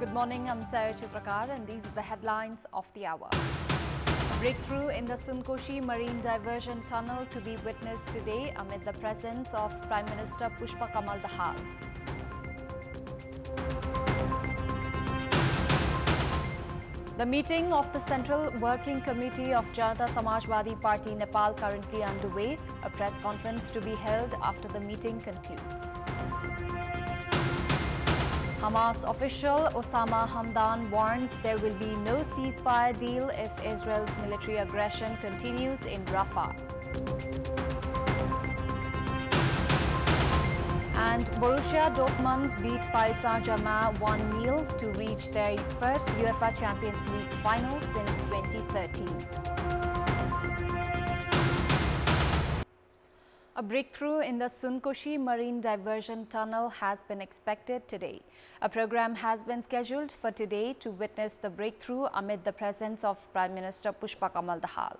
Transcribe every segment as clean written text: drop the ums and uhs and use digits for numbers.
Good morning, I'm Chitrakar and these are the headlines of the hour. Breakthrough in the Sunosi marine diversion tunnel to be witnessed today amid the presence of Prime Minister Pushpa Kamal Dahal. The meeting of the Central Working Committee of Janata Samajwadi Party Nepal currently underway. A press conference to be held after the meeting concludes. Hamas official Osama Hamdan warns there will be no ceasefire deal if Israel's military aggression continues in Rafah. And Borussia Dortmund beat Paris Saint-Germain 1-0 to reach their first UEFA Champions League final since 2013. A breakthrough in the Sunosi marine diversion tunnel has been expected today. A program has been scheduled for today to witness the breakthrough amid the presence of Prime Minister Pushpa Kamal Dahal.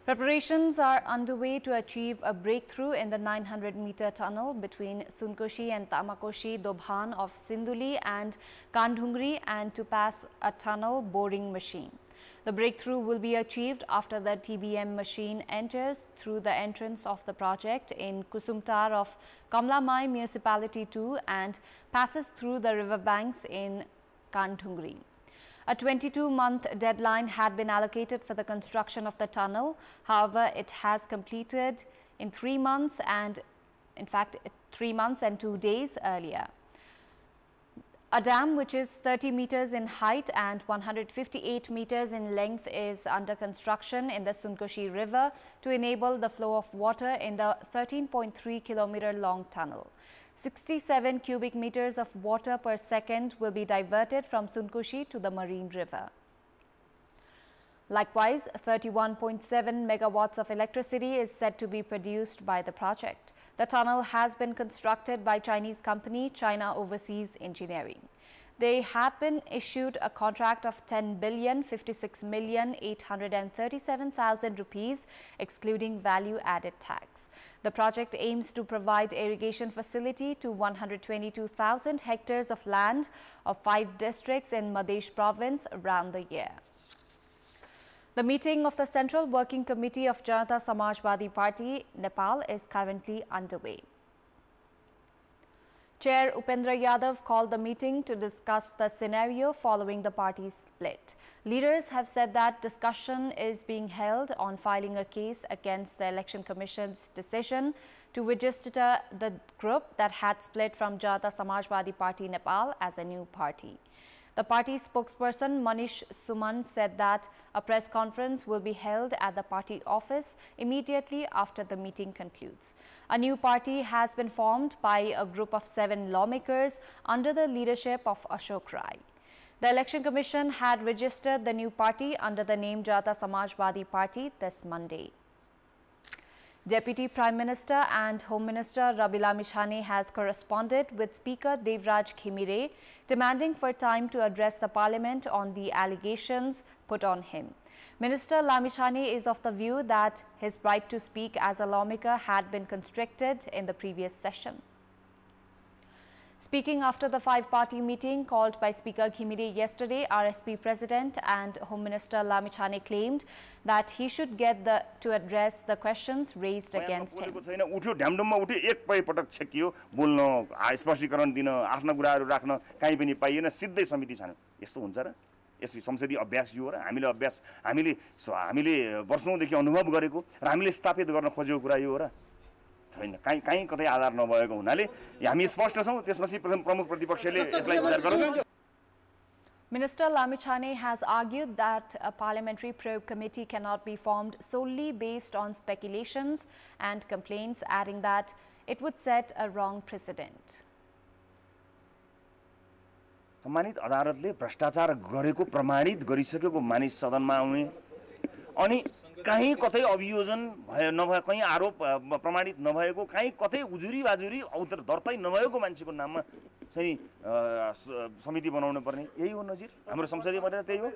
Preparations are underway to achieve a breakthrough in the 900-meter tunnel between Sunosi and Tamakoshi Dobhan of Sinduli and Kandhungri and to pass a tunnel boring machine. The breakthrough will be achieved after the TBM machine enters through the entrance of the project in Kusumtar of Kamlamai Municipality 2 and passes through the riverbanks in Kandhungri. A 22-month deadline had been allocated for the construction of the tunnel. However, it has completed in 3 months and, in fact, 3 months and 2 days earlier. A dam which is 30 meters in height and 158 meters in length is under construction in the Sunosi River to enable the flow of water in the 13.3 kilometer long tunnel. 67 cubic meters of water per second will be diverted from Sunosi to the Marine River. Likewise, 31.7 megawatts of electricity is said to be produced by the project. The tunnel has been constructed by Chinese company China Overseas Engineering. They had been issued a contract of 10,056,837,000 rupees, excluding value-added tax. The project aims to provide irrigation facility to 122,000 hectares of land of 5 districts in Madhya province around the year. The meeting of the Central Working Committee of Janata Samajwadi Party Nepal is currently underway. Chair Upendra Yadav called the meeting to discuss the scenario following the party's split. Leaders have said that discussion is being held on filing a case against the Election Commission's decision to register the group that had split from Janata Samajwadi Party Nepal as a new party. The party spokesperson Manish Suman said that a press conference will be held at the party office immediately after the meeting concludes. A new party has been formed by a group of 7 lawmakers under the leadership of Ashok Rai. The Election Commission had registered the new party under the name Janata Samajwadi Party this Monday. Deputy Prime Minister and Home Minister Rabi Lamishane has corresponded with Speaker Devraj Khimire, demanding for time to address the Parliament on the allegations put on him. Minister Lamishane is of the view that his right to speak as a lawmaker had been constricted in the previous session. Speaking after the 5-party meeting called by Speaker Khimire yesterday, RSP President and Home Minister Lamishane claimed that he should get to address the questions raised against him. संसदीय अभ्यास यो र हामीले वर्षौंदेखि अनुभव गरेको र हामीले स्थापित गर्न खोजेको कुरा यो हो र हैन कहीं कतै आधार नभएको हुनाले हामी स्पष्ट छौं त्यसपछि प्रमुख प्रतिपक्षले यसलाई विचार गरोस्. Minister Lamishane has argued that a parliamentary probe committee cannot be formed solely based on speculations and complaints, adding that it would set a wrong precedent. सम्मानित अदालतले भ्रष्टाचार गरेको प्रमाणित गरिसकेको मानिस सदनमा आउने अनि कहीं कतै अभियोजन भए नभए कहीं आरोप प्रमाणित नभएको कहीं कतै उजुरी बाजुरी औतर दर्तै नभएको मान्छेको नाममा चाहिँ समिति बनाउनु पर्ने यही हो नजिर हाम्रो संसदीय मर्यादा त्यही हो.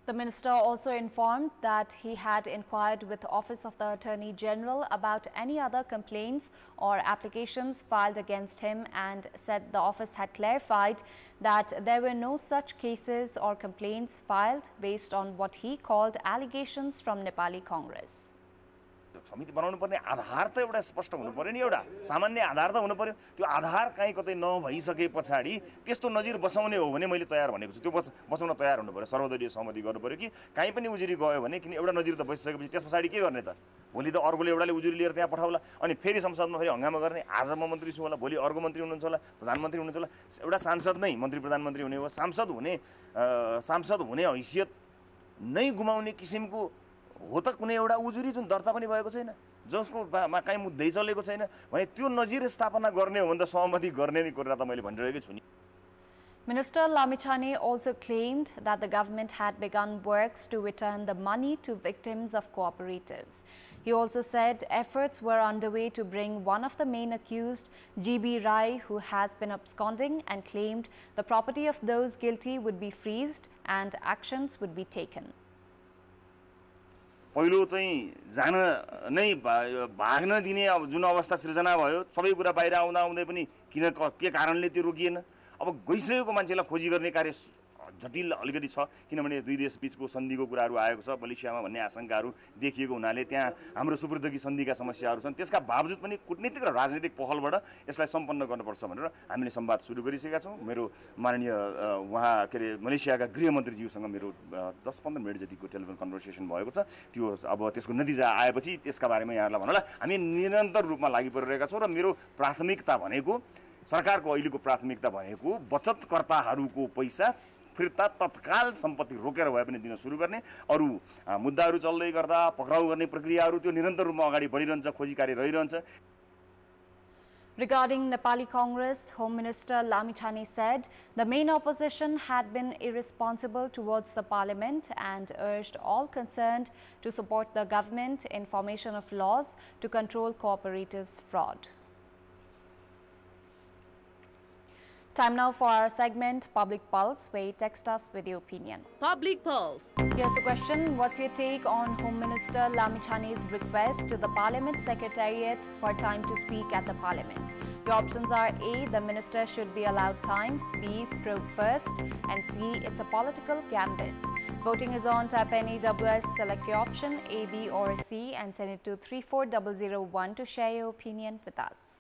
The minister also informed that he had inquired with the Office of the Attorney General about any other complaints or applications filed against him and said the office had clarified that there were no such cases or complaints filed based on what he called allegations from Nepali Congress. समिति बनाउनु पर्ने आधार त एउटा स्पष्ट हुनु पर्यो नि एउटा सामान्य आधार त हुनु पर्यो त्यो आधार कहीं कतै नभइसके पछाडी त्यस्तो नजिर बसाउने हो भने मैले तयार भनेको छु त्यो बसाउन तयार हुनु पर्यो सर्वदलीय सहमति गर्नु पर्यो कि कहीं पनि उजुरी गयो भने किन एउटा नजिर त बसिसकेपछि त्यसपछि के गर्ने त भोलि त अर्कोले एउटाले उजुरी लिएर त्यहाँ पठाउला अनि फेरि संसदमा फेरि हंगामा गर्ने आज म मन्त्री छु होला भोलि अर्को मन्त्री हुनुहुन्छ होला प्रधानमन्त्री हुनुहुन्छ होला एउटा सांसद नै मन्त्री प्रधानमन्त्री हुने हो सांसद हुने हैसियत नै गुमाउने किसिमको हो त कुनै एउटा उजुरी जुन दर्ता पनि भएको छैन जसको काहीँ मुद्दै चलेको छैन भने त्यो नजिर स्थापना गर्ने हो भने त सहमति गर्ने नै कुरा त मैले भनिरहेकै छु नि. Minister Lamichhane also claimed that the government had begun works to return the money to victims of cooperatives. He also said efforts were underway to bring one of the main accused, GB Rai, who has been absconding, and claimed the property of those guilty would be freezed and actions would be taken. पहिलो चाहिँ जान नै भाग्न दिने अब जुन अवस्था सृजना भयो सबै कुरा बाहिर आउँदा आउँदै पनि किन के कारणले त्यो रोकिएन अब गइसकेको मान्छेलाई खोजी गर्ने कार्य जटिल अलिकति छ किनभने दुई देश बीचको सन्धिको कुराहरू आएको छ मलेसियामा भन्ने आशंकाहरू देखिएको हुनाले त्यहाँ हाम्रो सुपुर्दगी सन्धिका समस्याहरू छन् त्यसका बावजुद पनि कूटनीतिक र राजनीतिक पहलबाट यसलाई सम्पन्न गर्नुपर्छ भनेर हामीले संवाद सुरु गरिसकेका छौं मेरो माननीय उहाँ के रे मलेसियाका गृहमन्त्रीज्यूसँग मेरो 10-15 मिनेट जतिको टेलिफोन कन्भर्सेसन भएको छ त्यो अब त्यसको नतिजा आएपछि त्यसका बारेमा यहाँहरुलाई भन्नुला हामी निरन्तर रूपमा लागि परिरहेका छौं र मेरो प्राथमिकता भनेको सरकारको अहिलेको प्राथमिकता भनेको बचतकर्ताहरूको पैसा फिर्ता तत्काल सम्पत्ति रोकेर भए पनि दिन सुरु गर्ने अरु मुद्दाहरू चल्दै गर्दा पक्राउ गर्ने प्रक्रियाहरू त्यो निरन्तर रूपमा अगाडि बढिरहन्छ खोजी कार्य रहिरहन्छ. Regarding Nepali Congress, Home Minister Lamichhane said the main opposition had been irresponsible towards the parliament and urged all concerned to support the government in formation of laws to control cooperatives' fraud. Time now for our segment, Public Pulse, where you text us with your opinion. Public Pulse. Here's the question. What's your take on Home Minister Lamichhane's request to the Parliament Secretariat for time to speak at the Parliament? Your options are A, the Minister should be allowed time, B, probe first, and C, it's a political gambit. Voting is on. Type any WS, select your option A, B or C and send it to 34001 to share your opinion with us.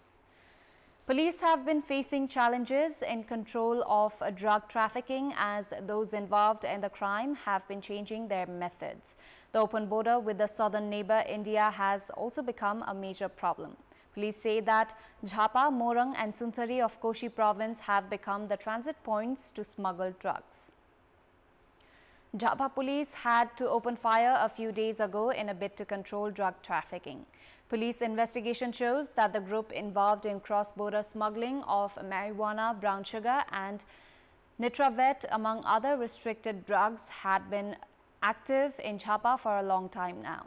Police have been facing challenges in control of drug trafficking as those involved in the crime have been changing their methods. The open border with the southern neighbor India has also become a major problem. Police say that Jhapa, Morang and Sunsari of Koshi province have become the transit points to smuggle drugs. Jhapa police had to open fire a few days ago in a bid to control drug trafficking. Police investigation shows that the group involved in cross-border smuggling of marijuana, brown sugar and nitravet, among other restricted drugs, had been active in Jhapa for a long time now.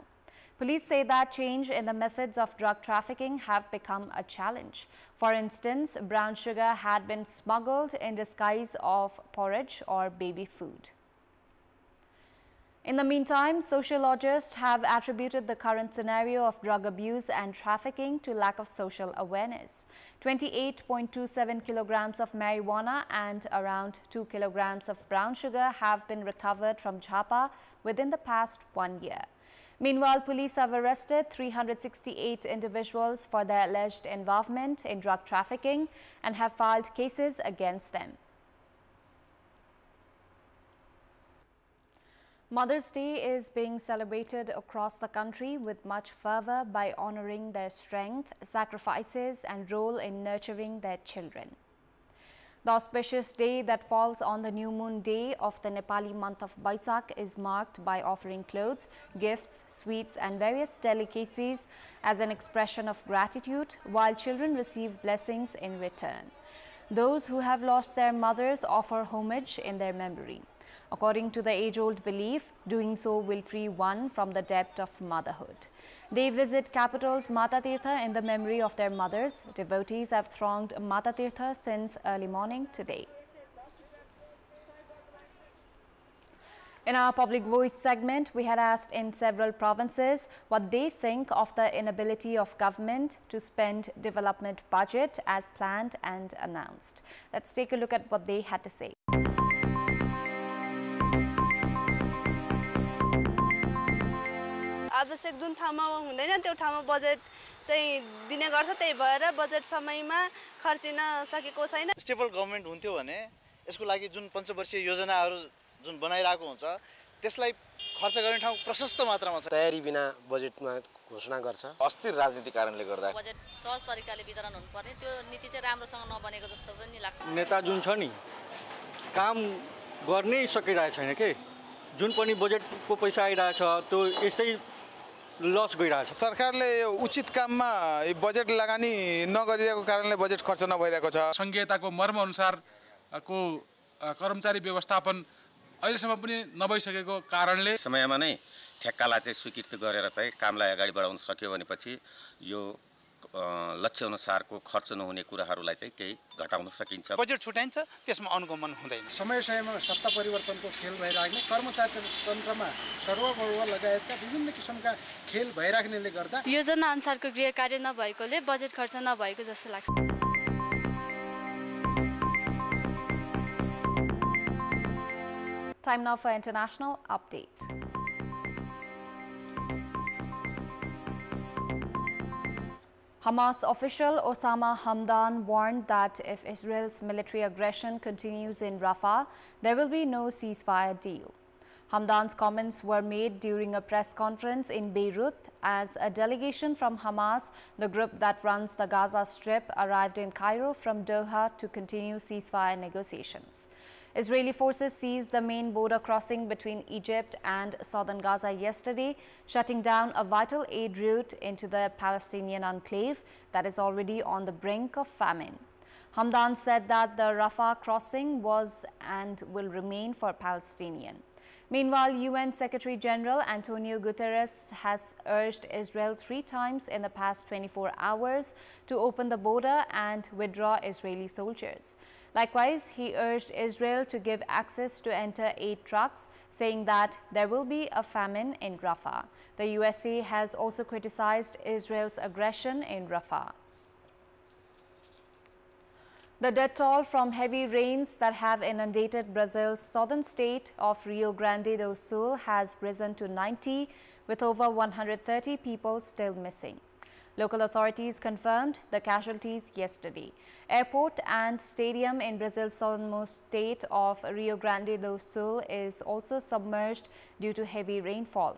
Police say that change in the methods of drug trafficking have become a challenge. For instance, brown sugar had been smuggled in disguise of porridge or baby food. In the meantime, sociologists have attributed the current scenario of drug abuse and trafficking to lack of social awareness. 28.27 kilograms of marijuana and around 2 kilograms of brown sugar have been recovered from Jhapa within the past 1 year. Meanwhile, police have arrested 368 individuals for their alleged involvement in drug trafficking and have filed cases against them. Mother's Day is being celebrated across the country with much fervor by honoring their strength, sacrifices and role in nurturing their children. The auspicious day that falls on the new moon day of the Nepali month of Baisakh is marked by offering clothes, gifts, sweets and various delicacies as an expression of gratitude, while children receive blessings in return. Those who have lost their mothers offer homage in their memory. According to the age-old belief, doing so will free one from the debt of motherhood. They visit capital's Mata Tirtha in the memory of their mothers. Devotees have thronged Mata Tirtha since early morning today. In our Public Voice segment, we had asked in several provinces what they think of the inability of government to spend development budget as planned and announced. Let's take a look at what they had to say. आवश्यक जुन ठाउँमा हुँदैन त्यो ठाउँमा budget चाहिँ दिने गर्छ त्यही भएर बजेट समयमा खर्चिन सकेको छैन स्टेबल गभर्नमेन्ट हुन्थ्यो भने यसको लागि जुन पञ्चवर्षीय योजनाहरू जुन बनाइरहेको हुन्छ त्यसलाई खर्च गर्ने ठाउँ प्रशस्त मात्रामा छ तयारी बिना बजेटमा घोषणा गर्छ अस्थिर राजनीति कारणले गर्दा बजेट सहज तरिकाले वितरण हुनुपर्ने त्यो नीति चाहिँ राम्रोसँग नबनेको जस्तो पनि लाग्छ नेता जुन छ नि काम गर्नै सकिरहेको छैन के जुन पनि बजेटको पैसा आइरहेछ त्यो यस्तै लस गइरहेछ सरकारले उचित काममा बजेट लगानी नगरिरहेको कारणले बजेट खर्च नभइरहेको छ संहिताको मर्म अनुसारको कर्मचारी व्यवस्थापन अहिलेसम्म पनि नभइसकेको कारणले समयमा नै ठेक्कालाई चाहिँ स्वीकृति गरेर चाहिँ कामलाई अगाडि बढाउन सक्यो भनेपछि यो लक्ष्य अनुसारको खर्च नहुने कुराहरूलाई चाहिँ केही घटाउन सकिन्छ बजेट छुट्याइन्छ त्यसमा अनुगमन हुँदैन समयमा सत्ता परिवर्तनको खेल भइराख्ने कर्मचारी तन्त्रमा सर्ववर्ग लगायतका विभिन्न किसिमका खेल भइराख्नेले गर्दा योजना अनुसारको गृह कार्य नभएकोले बजेट खर्च नभएको जस्तो लाग्छ Time now for international update. Hamas official Osama Hamdan warned that if Israel's military aggression continues in Rafah, there will be no ceasefire deal. Hamdan's comments were made during a press conference in Beirut as a delegation from Hamas, the group that runs the Gaza Strip, arrived in Cairo from Doha to continue ceasefire negotiations. Israeli forces seized the main border crossing between Egypt and southern Gaza yesterday, shutting down a vital aid route into the Palestinian enclave that is already on the brink of famine. Hamdan said that the Rafah crossing was and will remain for Palestinian. Meanwhile, UN Secretary-General Antonio Guterres has urged Israel 3 times in the past 24 hours to open the border and withdraw Israeli soldiers. Likewise, he urged Israel to give access to enter aid trucks, saying that there will be a famine in Rafah. The USA has also criticized Israel's aggression in Rafah. The death toll from heavy rains that have inundated Brazil's southern state of Rio Grande do Sul has risen to 90, with over 130 people still missing. Local authorities confirmed the casualties yesterday. Airport and stadium in Brazil's southernmost state of Rio Grande do Sul is also submerged due to heavy rainfall.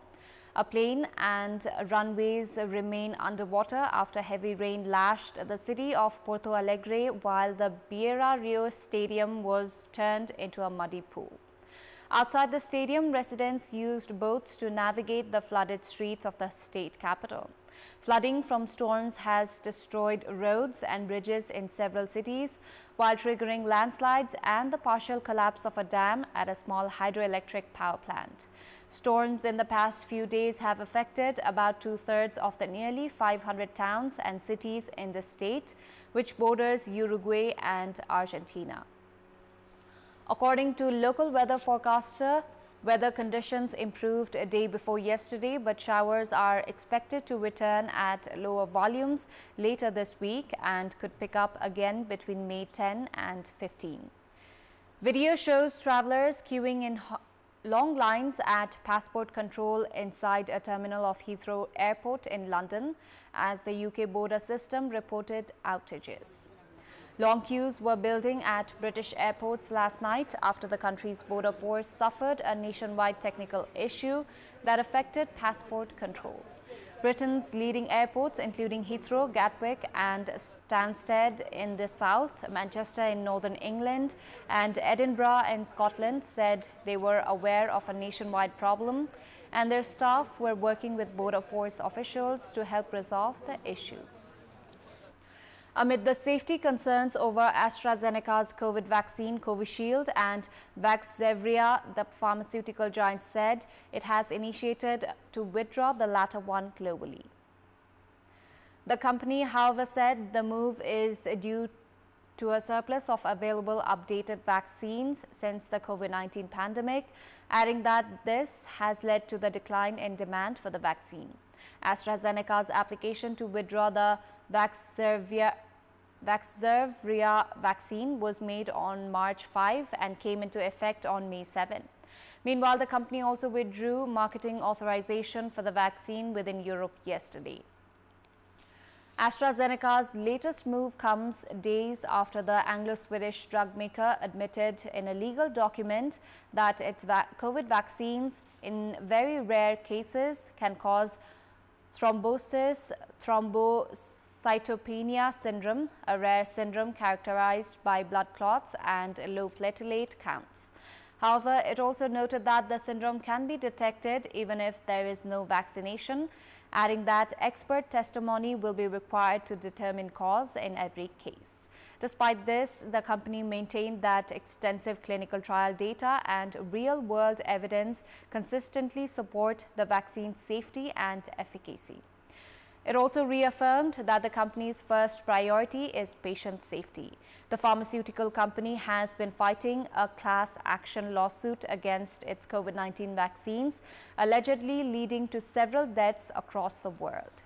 A plane and runways remain underwater after heavy rain lashed the city of Porto Alegre, while the Beira Rio Stadium was turned into a muddy pool. Outside the stadium, residents used boats to navigate the flooded streets of the state capital. Flooding from storms has destroyed roads and bridges in several cities, while triggering landslides and the partial collapse of a dam at a small hydroelectric power plant. Storms in the past few days have affected about 2/3 of the nearly 500 towns and cities in the state, which borders Uruguay and Argentina. According to local weather forecaster, weather conditions improved a day before yesterday, but showers are expected to return at lower volumes later this week and could pick up again between May 10 and 15. Video shows travelers queuing in long lines at passport control inside a terminal of Heathrow Airport in London as the UK border system reported outages. Long queues were building at British airports last night after the country's border force suffered a nationwide technical issue that affected passport control. Britain's leading airports, including Heathrow, Gatwick and Stansted in the south, Manchester in northern England and Edinburgh in Scotland, said they were aware of a nationwide problem and their staff were working with border force officials to help resolve the issue. Amid the safety concerns over AstraZeneca's COVID vaccine Covishield and Vaxzevria, the pharmaceutical giant said it has initiated to withdraw the latter one globally. The company, however, said the move is due to a surplus of available updated vaccines since the COVID-19 pandemic, adding that this has led to the decline in demand for the vaccine. AstraZeneca's application to withdraw the Vaxzevria vaccine was made on March 5 and came into effect on May 7. Meanwhile, the company also withdrew marketing authorization for the vaccine within Europe yesterday. AstraZeneca's latest move comes days after the Anglo-Swedish drug maker admitted in a legal document that its COVID vaccines, in very rare cases, can cause thrombosis, thrombocytopenia syndrome, a rare syndrome characterized by blood clots and low platelet counts. However, it also noted that the syndrome can be detected even if there is no vaccination, adding that expert testimony will be required to determine cause in every case. Despite this, the company maintained that extensive clinical trial data and real-world evidence consistently support the vaccine's safety and efficacy. It also reaffirmed that the company's first priority is patient safety. The pharmaceutical company has been fighting a class action lawsuit against its COVID-19 vaccines, allegedly leading to several deaths across the world.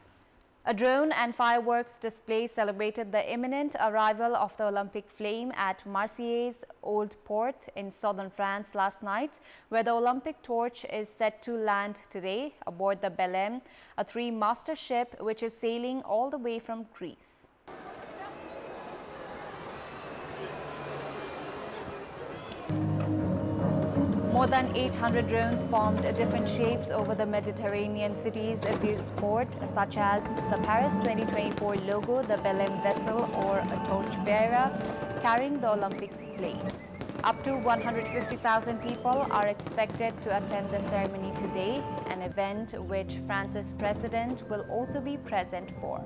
A drone and fireworks display celebrated the imminent arrival of the Olympic flame at Marseille's Old Port in southern France last night, where the Olympic torch is set to land today aboard the Belém, a three-master ship which is sailing all the way from Greece. More than 800 drones formed different shapes over the Mediterranean cities of port, such as the Paris 2024 logo, the Belém vessel, or a torchbearer carrying the Olympic flame. Up to 150,000 people are expected to attend the ceremony today, an event which France's president will also be present for.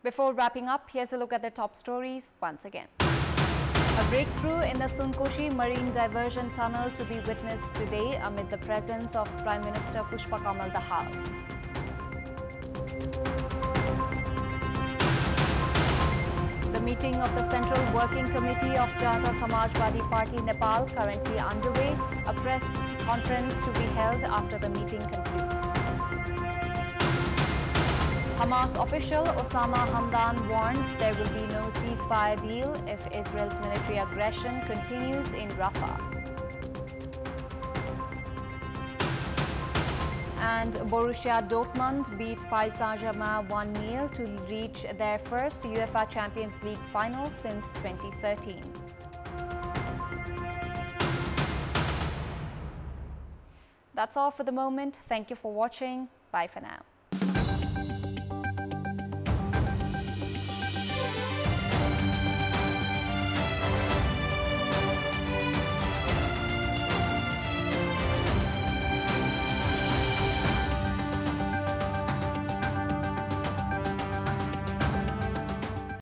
Before wrapping up, here's a look at the top stories once again. A breakthrough in the Sunosi marine diversion tunnel to be witnessed today amid the presence of Prime Minister Pushpakamal Dahal. The meeting of the Central Working Committee of Jata Samajwadi Party Nepal currently underway. A press conference to be held after the meeting concludes. Hamas official Osama Hamdan warns there will be no ceasefire deal if Israel's military aggression continues in Rafah. And Borussia Dortmund beat Paris Saint-Germain 1-0 to reach their first UEFA Champions League final since 2013. That's all for the moment. Thank you for watching. Bye for now.